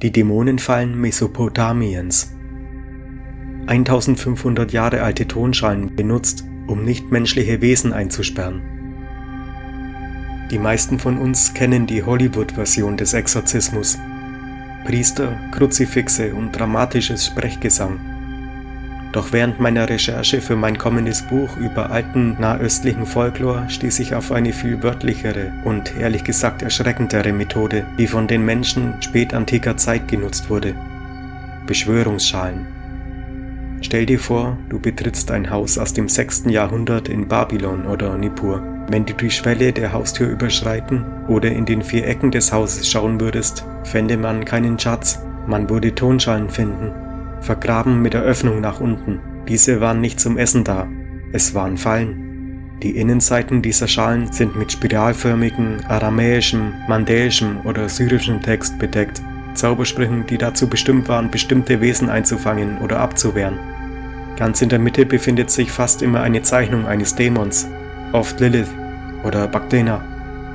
Die Dämonenfallen Mesopotamiens. 1500 Jahre alte Tonschalen benutzt, um nichtmenschliche Wesen einzusperren. Die meisten von uns kennen die Hollywood-Version des Exorzismus. Priester, Kruzifixe und dramatisches Sprechgesang. Doch während meiner Recherche für mein kommendes Buch über alten nahöstlichen Folklore stieß ich auf eine viel wörtlichere und ehrlich gesagt erschreckendere Methode, die von den Menschen spätantiker Zeit genutzt wurde. Beschwörungsschalen. Stell dir vor, du betrittst ein Haus aus dem 6. Jahrhundert in Babylon oder Nippur. Wenn du die Schwelle der Haustür überschreiten oder in den 4 Ecken des Hauses schauen würdest, fände man keinen Schatz. Man würde Tonschalen finden, vergraben mit der Öffnung nach unten. Diese waren nicht zum Essen da, es waren Fallen. Die Innenseiten dieser Schalen sind mit spiralförmigen, aramäischem, mandäischem oder syrischem Text bedeckt. Zaubersprüchen, die dazu bestimmt waren, bestimmte Wesen einzufangen oder abzuwehren. Ganz in der Mitte befindet sich fast immer eine Zeichnung eines Dämons, oft Lilith oder Bagdena,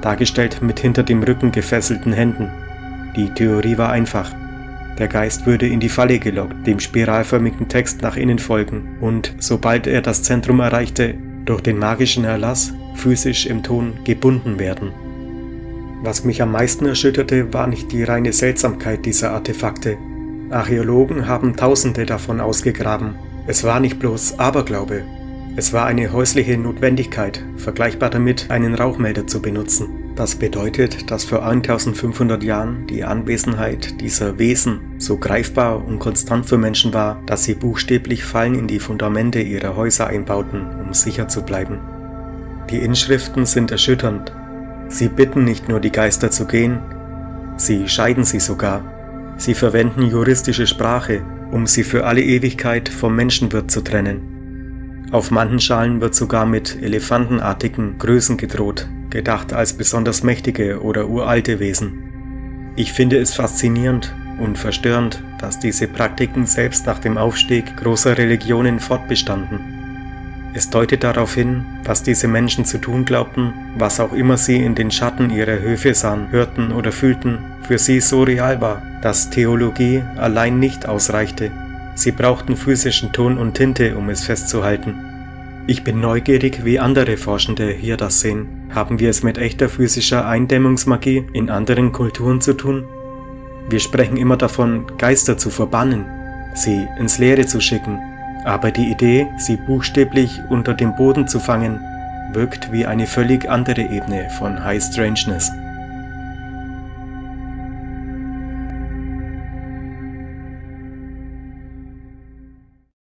dargestellt mit hinter dem Rücken gefesselten Händen. Die Theorie war einfach. Der Geist würde in die Falle gelockt, dem spiralförmigen Text nach innen folgen und, sobald er das Zentrum erreichte, durch den magischen Erlass physisch im Ton gebunden werden. Was mich am meisten erschütterte, war nicht die reine Seltsamkeit dieser Artefakte. Archäologen haben Tausende davon ausgegraben. Es war nicht bloß Aberglaube. Es war eine häusliche Notwendigkeit, vergleichbar damit, einen Rauchmelder zu benutzen. Das bedeutet, dass vor 1500 Jahren die Anwesenheit dieser Wesen so greifbar und konstant für Menschen war, dass sie buchstäblich Fallen in die Fundamente ihrer Häuser einbauten, um sicher zu bleiben. Die Inschriften sind erschütternd. Sie bitten nicht nur die Geister zu gehen, sie scheiden sie sogar. Sie verwenden juristische Sprache, um sie für alle Ewigkeit vom Menschenwirt zu trennen. Auf manchen Schalen wird sogar mit elefantenartigen Größen gedroht, gedacht als besonders mächtige oder uralte Wesen. Ich finde es faszinierend und verstörend, dass diese Praktiken selbst nach dem Aufstieg großer Religionen fortbestanden. Es deutet darauf hin, was diese Menschen zu tun glaubten, was auch immer sie in den Schatten ihrer Höfe sahen, hörten oder fühlten, für sie so real war, dass Theologie allein nicht ausreichte. Sie brauchten physischen Ton und Tinte, um es festzuhalten. Ich bin neugierig, wie andere Forschende hier das sehen. Haben wir es mit echter physischer Eindämmungsmagie in anderen Kulturen zu tun? Wir sprechen immer davon, Geister zu verbannen, sie ins Leere zu schicken. Aber die Idee, sie buchstäblich unter dem Boden zu fangen, wirkt wie eine völlig andere Ebene von High Strangeness.